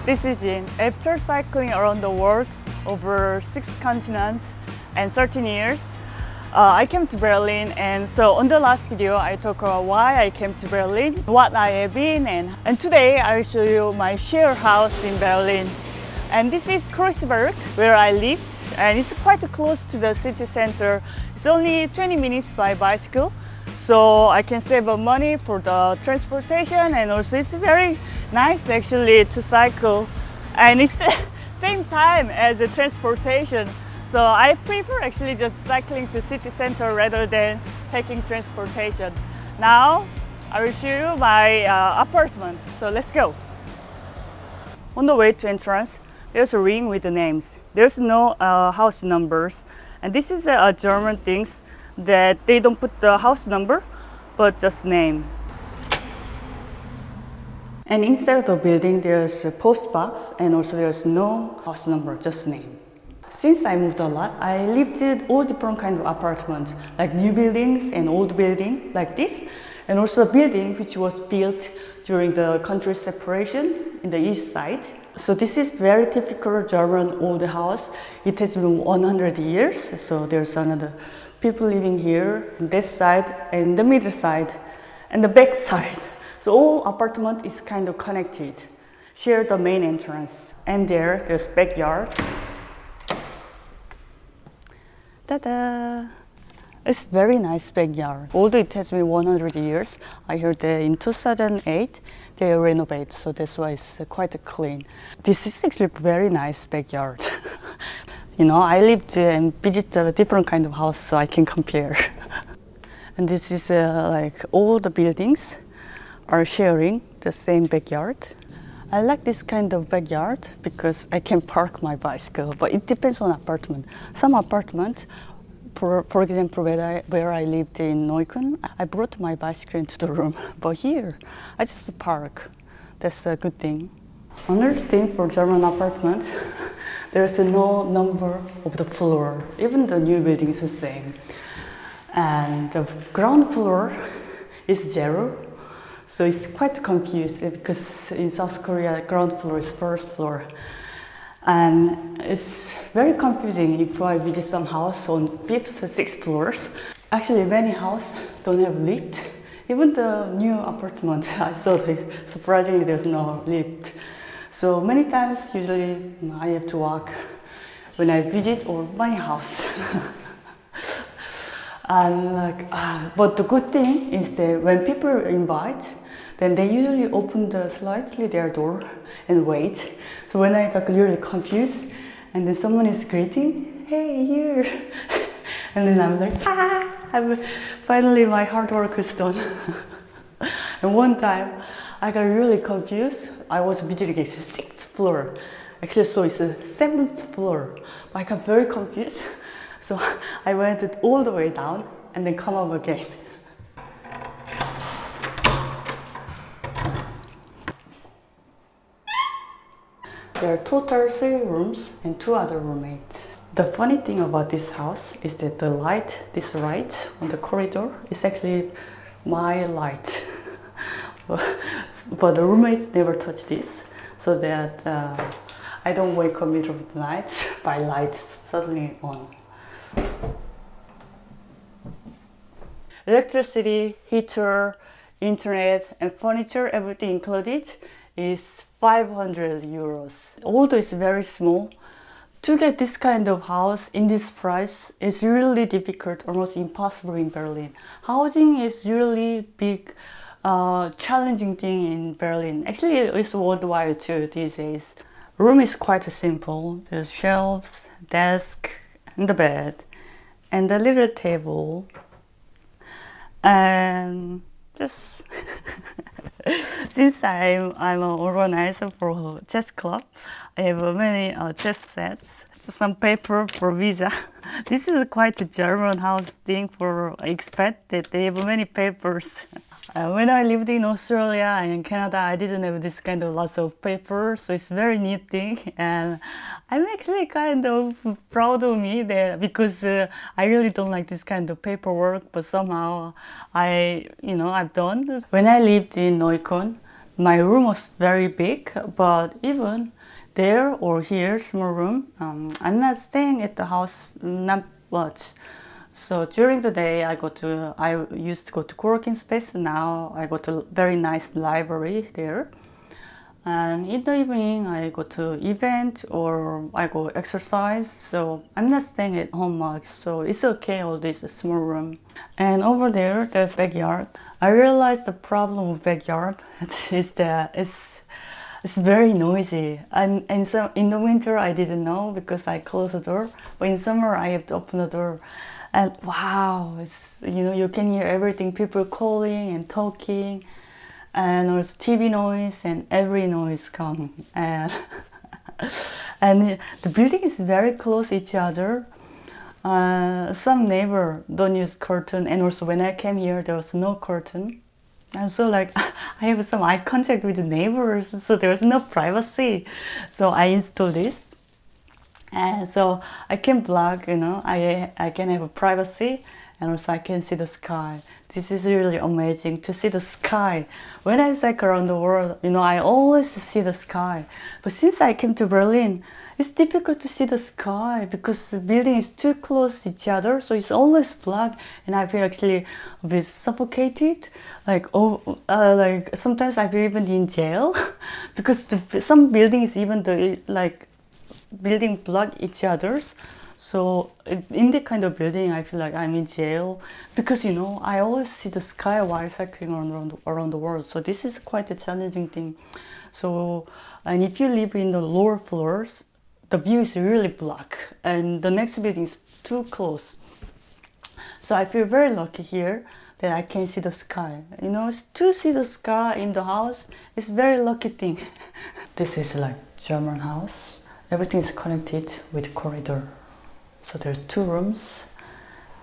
This is Jin. After cycling around the world over 6 continents and 13 years, I came to Berlin, and so on the last video I talked about why I came to Berlin, what I have been, and today I will show you my share house in Berlin. And this is Kreuzberg, where I live, and it's quite close to the city center. It's only 20 minutes by bicycle, so I can save money for the transportation, and also it's very nice actually to cycle, and it's the same time as the transportation. So I prefer actually just cycling to city center rather than taking transportation. Now I will show you my apartment. So let's go. On the way to entrance, there's a ring with the names. There's no house numbers, and this is a German things that they don't put the house number, but just name. And inside of the building, there's a post box, and also there's no house number, just name. Since I moved a lot, I lived in all different kinds of apartments, like new buildings and old building like this, and also a building which was built during the country separation in the east side. So this is very typical German old house. It has been 100 years, so there's another people living here, on this side, and the middle side, and the back side. So all apartment is kind of connected, share the main entrance. And there's backyard. Ta-da! It's very nice backyard. Although it has been 100 years, I heard that in 2008 they renovate, so that's why it's quite clean. This is actually a very nice backyard. You know, I lived and visited a different kind of house, so I can compare. And this is like all the buildings are sharing the same backyard. I like this kind of backyard because I can park my bicycle, but it depends on apartment. Some apartment, for example, where I lived in Neukölln, I brought my bicycle into the room, but here I just park. That's a good thing. Another thing for German apartments, there's no number of the floor. Even the new building is the same. And the ground floor is 0. So it's quite confused because in South Korea, ground floor is first floor. And it's very confusing if I visit some house on 5th, 6th floors. Actually, many houses don't have lift. Even the new apartment, I saw that surprisingly there's no lift. So many times, usually I have to walk when I visit or my house. And but the good thing is that when people invite, then they usually open slightly their door and wait. So when I got really confused, and then someone is greeting, "Hey, here," and then I'm like, finally my hard work is done. And one time, I got really confused. I was visiting the 6th floor. Actually, so it's the 7th floor. I got very confused. So I went all the way down and then come up again. There are total 3 rooms and 2 other roommates. The funny thing about this house is that the light, this light on the corridor, is actually my light. But the roommates never touch this, so that I don't wake up middle of the night by lights suddenly on. Electricity, heater, internet, and furniture, everything included, is 500 euros. Although it's very small, to get this kind of house in this price is really difficult, almost impossible in Berlin. Housing is really big, challenging thing in Berlin. Actually, it's worldwide too these days. Room is quite simple. There's shelves, desk, and the bed, and a little table, and just since I'm an organizer for chess club, I have many chess sets, some paper for visa. This is quite a German house thing for expat, that they have many papers. When I lived in Australia and Canada, I didn't have this kind of lots of paper, so it's very neat thing, and I'm actually kind of proud of me there because I really don't like this kind of paperwork, but somehow I've done this. When I lived in Neukölln, My room was very big, but even there or here, small room, I'm not staying at the house not much. So during the day, I used to go to co-working space. Now I go to very nice library there. And in the evening, I go to event or I go exercise. So I'm not staying at home much. So it's okay, all this small room. And over there, there's backyard. I realized the problem with backyard is that it's very noisy. And so in the winter, I didn't know because I closed the door. But in summer, I have to open the door. And wow, it's, you can hear everything, people calling and talking. And also TV noise and every noise come, and and the building is very close each other. Some neighbor don't use curtain, and also when I came here there was no curtain, and so like I have some eye contact with the neighbors, so there's no privacy. So I installed this, and so I can block, I can have a privacy, and also I can see the sky. This is really amazing to see the sky. When I cycle around the world, I always see the sky. But since I came to Berlin, it's difficult to see the sky because the building is too close to each other, so it's always black, and I feel actually a bit suffocated. Like sometimes I feel even in jail because some buildings even building block each other's. So in that kind of building, I feel like I'm in jail because I always see the sky while cycling around the world. So this is quite a challenging thing. So, and if you live in the lower floors, the view is really black, and the next building is too close. So I feel very lucky here that I can see the sky. To see the sky in the house is very lucky thing. This is like German house. Everything is connected with corridor. So there's 2 rooms,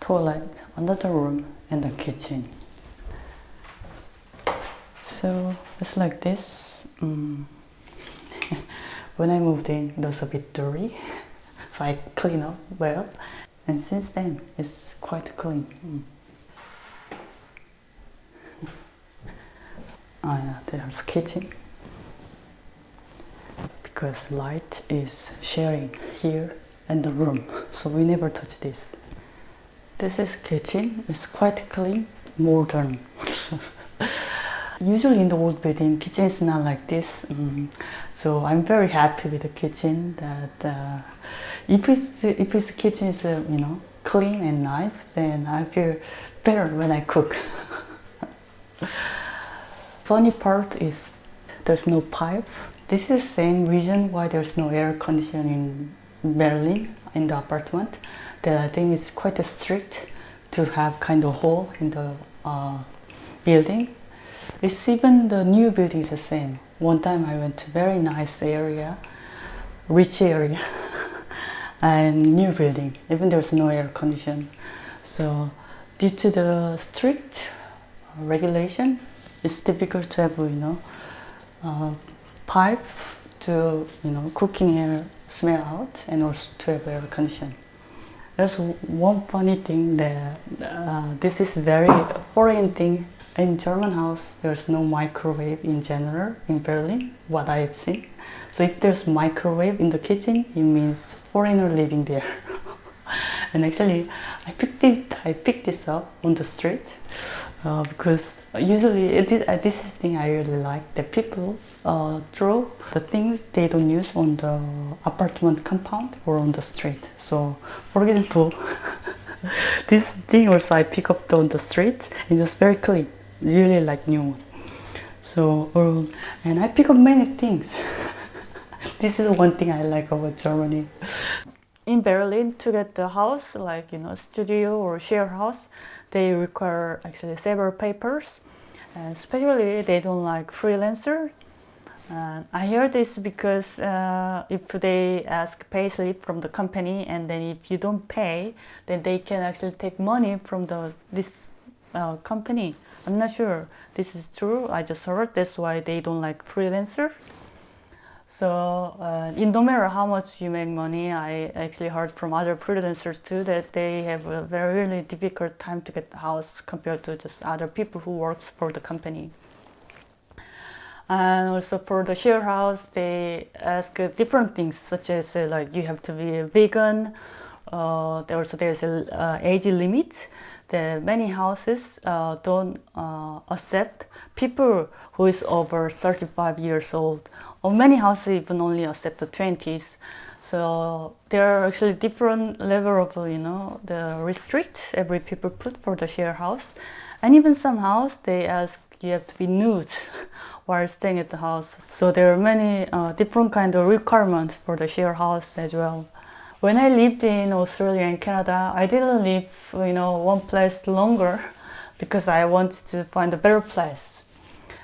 toilet, another room, and a kitchen. So it's like this. When I moved in, it was a bit dirty, so I cleaned up well. And since then, it's quite clean. Yeah, there's kitchen. Because light is sharing here and the room, so we never touch this. This is kitchen. It's quite clean, modern. Usually in the old building, kitchen is not like this. So I'm very happy with the kitchen. That if its kitchen is clean and nice, then I feel better when I cook. Funny part is there's no pipe. This is the same reason why there's no air conditioning in Berlin in the apartment. That I think it's quite strict to have kind of hole in the building. It's even the new building is the same. One time I went to very nice area, rich area, and new building. Even there's no air condition. So due to the strict regulation, it's difficult to have pipe to cooking air smell out, and also to have air condition. There's one funny thing that this is very foreign thing. In German house, there's no microwave in general in Berlin, what I've seen. So if there's microwave in the kitchen, it means foreigner living there. And actually, I picked this up on the street because usually this is the thing I really like, that people throw the things they don't use on the apartment compound or on the street. So for example, this thing also I pick up on the street, and it's very clean, really like new one. So and I pick up many things. This is one thing I like about Germany. In Berlin, to get the house, like studio or share house, they require actually several papers, and especially they don't like freelancer. I heard this because if they ask pay slip from the company, and then if you don't pay, then they can actually take money from this company. I'm not sure this is true. I just heard that's why they don't like freelancer. So no matter how much you make money, I actually heard from other freelancers too that they have a very really difficult time to get the house compared to just other people who works for the company. And also for the share house, they ask different things, such as like you have to be a vegan. There's a age limit. The many houses don't accept people who is over 35 years old. Or many houses even only accept the 20s. So there are actually different level of the restrict every people put for the share house, and even some house they ask you have to be nude while staying at the house. So there are many different kind of requirements for the share house as well. When I lived in Australia and Canada, I didn't live one place longer because I wanted to find a better place.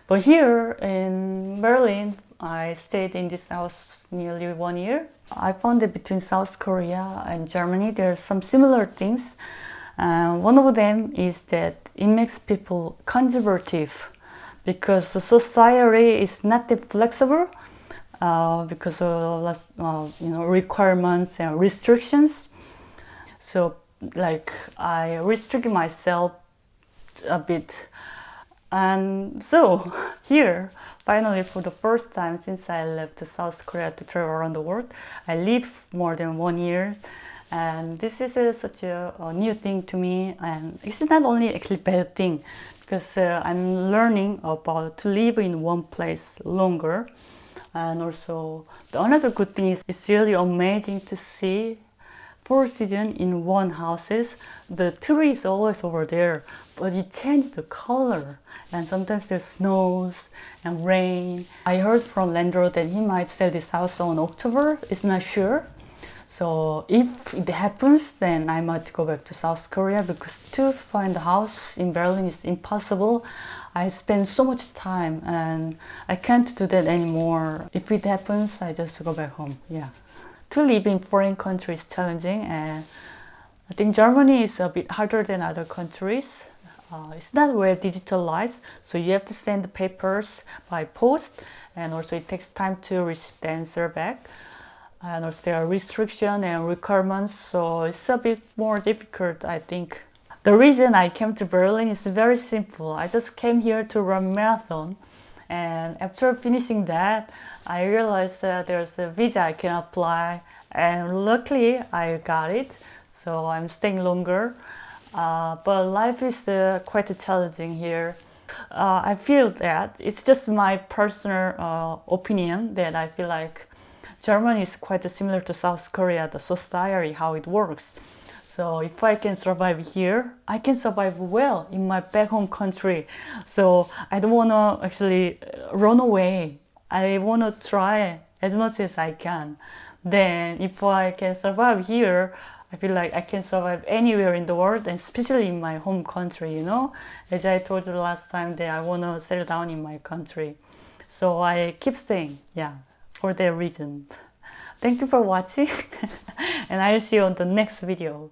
But here in Berlin, I stayed in this house nearly 1 year. I found that between South Korea and Germany, there are some similar things. One of them is that it makes people conservative because the society is not that flexible because of requirements and restrictions. So like I restrict myself a bit. And so here, finally, for the first time since I left South Korea to travel around the world, I lived more than 1 year. And this is such a new thing to me. And it's not only actually bad thing, because I'm learning about to live in one place longer. And also, another good thing is it's really amazing to see 4 seasons in one houses. The tree is always over there, but it changes the color. And sometimes there's snows and rain. I heard from landlord that he might sell this house on October. It's not sure. So if it happens, then I might go back to South Korea because to find a house in Berlin is impossible. I spend so much time and I can't do that anymore. If it happens, I just go back home. Yeah. To live in foreign countries is challenging, and I think Germany is a bit harder than other countries. It's not well digitalized, so you have to send the papers by post, and also it takes time to receive the answer back. And also there are restrictions and requirements, so it's a bit more difficult, I think. The reason I came to Berlin is very simple. I just came here to run marathon, and after finishing that, I realized that there's a visa I can apply, and luckily I got it, so I'm staying longer. But life is quite challenging here. I feel that it's just my personal opinion that I feel like Germany is quite similar to South Korea, the society, how it works. So if I can survive here, I can survive well in my back home country. So I don't want to actually run away. I want to try as much as I can. Then if I can survive here, I feel like I can survive anywhere in the world, and especially in my home country, As I told you last time that I want to settle down in my country. So I keep staying, for that reason. Thank you for watching and I'll see you on the next video.